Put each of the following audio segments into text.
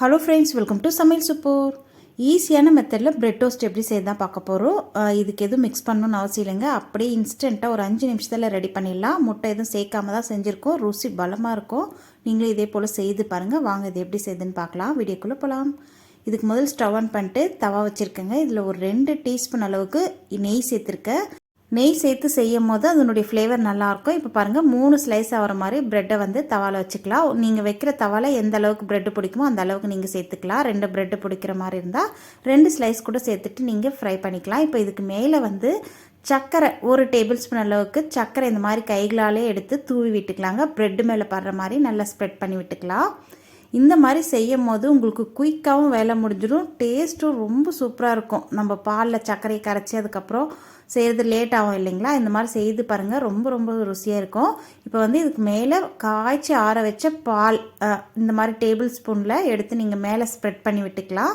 Hello friends, welcome to சமையல் super. ஈஸியான மெத்தடில் பிரெட் டோஸ்ட் எப்படி செய்யதான் பார்க்க போகிறோம். இதுக்கு எதுவும் மிக்ஸ் பண்ணணும்னு அவசியம் இல்லைங்க. அப்படியே இன்ஸ்டண்ட்டாக ஒரு 5 நிமிஷத்தில் ரெடி பண்ணிடலாம். முட்டை எதுவும் சேர்க்காம தான் செஞ்சுருக்கோம். ருசி பலமாக இருக்கும். நீங்களும் இதே போல் செய்து பாருங்கள். வாங்க இது எப்படி செய்யுதுன்னு பார்க்கலாம். வீடியோக்குள்ளே போகலாம். இதுக்கு முதல் ஸ்டவ் ஆன் பண்ணிட்டு தவா வச்சுருக்கேங்க. இதில் ஒரு 2 டீஸ்பூன் அளவுக்கு நெய் சேர்த்துருக்கேன். நெய் சேர்த்து செய்யும் போது அதனுடைய ஃப்ளேவர் நல்லாயிருக்கும். இப்போ பாருங்கள், 3 ஸ்லைஸ் ஆகிற மாதிரி ப்ரெட்டை வந்து தவாவில் வச்சுக்கலாம். நீங்கள் வைக்கிற தவாவில் எந்த அளவுக்கு ப்ரெட்டு பிடிக்குமோ அந்த அளவுக்கு நீங்கள் சேர்த்துக்கலாம். 2 ப்ரெட்டு பிடிக்கிற மாதிரி இருந்தால் 2 ஸ்லைஸ் கூட சேர்த்துட்டு நீங்கள் ஃப்ரை பண்ணிக்கலாம். இப்போ இதுக்கு மேலே வந்து சர்க்கரை 1 டேபிள் ஸ்பூன் அளவுக்கு சர்க்கரை இந்த மாதிரி கைகளாலே எடுத்து தூவி விட்டுக்கலாங்க. ப்ரெட்டு மேலே படுற மாதிரி நல்லா ஸ்ப்ரெட் பண்ணி விட்டுக்கலாம். இந்த மாதிரி செய்யும் போது உங்களுக்கு குயிக்காகவும் வேலை முடிஞ்சிடும். டேஸ்ட்டும் ரொம்ப சூப்பராக இருக்கும். நம்ம பாலில் சர்க்கரையை கரைச்சி அதுக்கப்புறம் செய்கிறது லேட் ஆகும் இல்லைங்களா. இந்த மாதிரி செய்து பாருங்கள், ரொம்ப ரொம்ப ருசியாக இருக்கும். இப்போ வந்து இதுக்கு மேலே காய்ச்சி ஆற வச்ச பால் இந்த மாதிரி டேபிள் ஸ்பூனில் எடுத்து நீங்கள் மேலே ஸ்ப்ரெட் பண்ணி விட்டுக்கலாம்.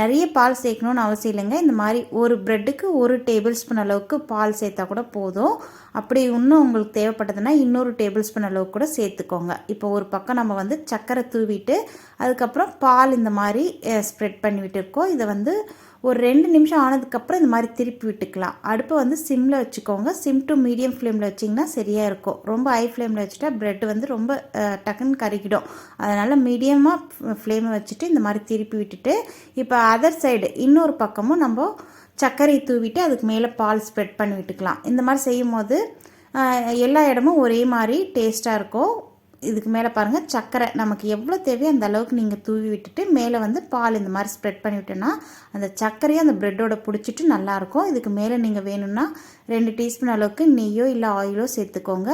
நிறைய பால் சேர்க்கணுன்னு அவசியம் இல்லைங்க. இந்த மாதிரி ஒரு ப்ரெட்டுக்கு 1 டேபிள் ஸ்பூன் அளவுக்கு பால் சேர்த்தா கூட போதும். அப்படி இன்னும் உங்களுக்கு தேவைப்பட்டதுன்னா இன்னொரு டேபிள் ஸ்பூன் அளவுக்கு கூட சேர்த்துக்கோங்க. இப்போ ஒரு பக்கம் நம்ம வந்து சர்க்கரை தூவிட்டு அதுக்கப்புறம் பால் இந்த மாதிரி ஸ்ப்ரெட் பண்ணி விட்டுருக்கோம். இதை வந்து ஒரு 2 நிமிஷம் ஆனதுக்கப்புறம் இந்த மாதிரி திருப்பி விட்டுக்கலாம். அடுப்பை வந்து சிம்மில் வச்சுக்கோங்க. சிம் டு மீடியம் ஃப்ளேமில் வச்சிங்கன்னா சரியாக இருக்கும். ரொம்ப ஹை ஃப்ளேமில் வச்சுட்டா ப்ரெட் வந்து ரொம்ப டக்குன்னு கருகிடும். அதனால் மீடியமாக ஃப்ளேமை வச்சுட்டு இந்த மாதிரி திருப்பி விட்டுட்டு இப்போ அதர் சைடு இன்னொரு பக்கமும் நம்ம சர்க்கரை தூவிட்டு அதுக்கு மேலே பால் ஸ்ப்ரெட் பண்ணி விட்டுக்கலாம். இந்த மாதிரி செய்யும் போது எல்லா இடமும் ஒரே மாதிரி டேஸ்ட்டாக இருக்கும். இதுக்கு மேலே பாருங்கள், சர்க்கரை நமக்கு எவ்வளோ தேவையோ அந்த அளவுக்கு நீங்கள் தூவி விட்டுட்டு மேலே வந்து பால் இந்த மாதிரி ஸ்ப்ரெட் பண்ணிவிட்டோன்னா அந்த சர்க்கரையை அந்த ப்ரெட்டோட பிடிச்சிட்டு நல்லாயிருக்கும். இதுக்கு மேலே நீங்கள் வேணும்னா 2 டீஸ்பூன் அளவுக்கு நெய்யோ இல்லை ஆயிலோ சேர்த்துக்கோங்க.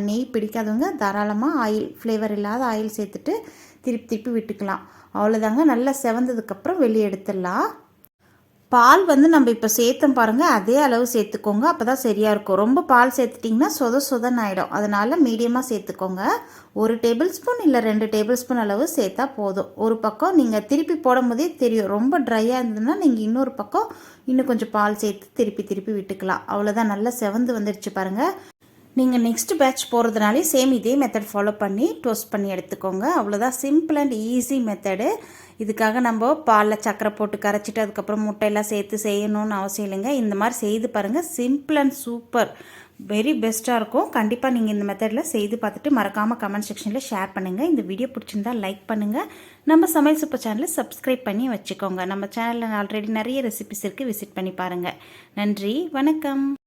நெய் பிடிக்காதவங்க தாராளமாக ஆயில், ஃப்ளேவர் இல்லாத ஆயில் சேர்த்துட்டு திருப்பி விட்டுக்கலாம். அவ்வளோதாங்க. நல்லா செவந்ததுக்கப்புறம் வெளியே எடுத்துடலாம். பால் வந்து நம்ம இப்போ சேர்த்தோம் பாருங்கள், அதே அளவு சேர்த்துக்கோங்க. அப்போ தான் சரியாக இருக்கும். ரொம்ப பால் சேர்த்துட்டிங்கன்னா சொதன்னு ஆகிடும். அதனால் மீடியமாக சேர்த்துக்கோங்க. 1 டேபிள் ஸ்பூன் இல்லை 2 டேபிள் ஸ்பூன் அளவு சேர்த்தா போதும். ஒரு பக்கம் நீங்கள் திருப்பி போடும் போதே தெரியும். ரொம்ப ட்ரையாக இருந்ததுன்னா நீங்கள் இன்னொரு பக்கம் இன்னும் கொஞ்சம் பால் சேர்த்து திருப்பி விட்டுக்கலாம். அவ்வளோதான். நல்லா செவந்து வந்துடுச்சு பாருங்கள். நீங்கள் நெக்ஸ்ட் பேட்ச் போகிறதுனாலே சேம் இதே மெத்தட் ஃபாலோ பண்ணி டோஸ்ட் பண்ணி எடுத்துக்கோங்க. அவ்வளோதான். Simple and easy method. இதுக்காக நம்ம பாலில் சர்க்கரை போட்டு கரைச்சிட்டு அதுக்கப்புறம் முட்டையெல்லாம் சேர்த்து செய்யணும்னு அவசியம் இல்லைங்க. இந்த மாதிரி செய்து பாருங்கள். சிம்பிள் அண்ட் சூப்பர், வெரி பெஸ்ட்டாக இருக்கும். கண்டிப்பாக நீங்கள் இந்த மெத்தடில் செய்து பார்த்துட்டு மறக்காமல் கமெண்ட் செக்ஷனில் ஷேர் பண்ணுங்கள். இந்த வீடியோ பிடிச்சிருந்தால் லைக் பண்ணுங்கள். நம்ம சமையல் சூப்பர் சேனலை சப்ஸ்கிரைப் பண்ணி வச்சுக்கோங்க. நம்ம சேனலில் ஆல்ரெடி நிறைய ரெசிபிஸ் இருக்குது, விசிட் பண்ணி பாருங்கள். நன்றி, வணக்கம்.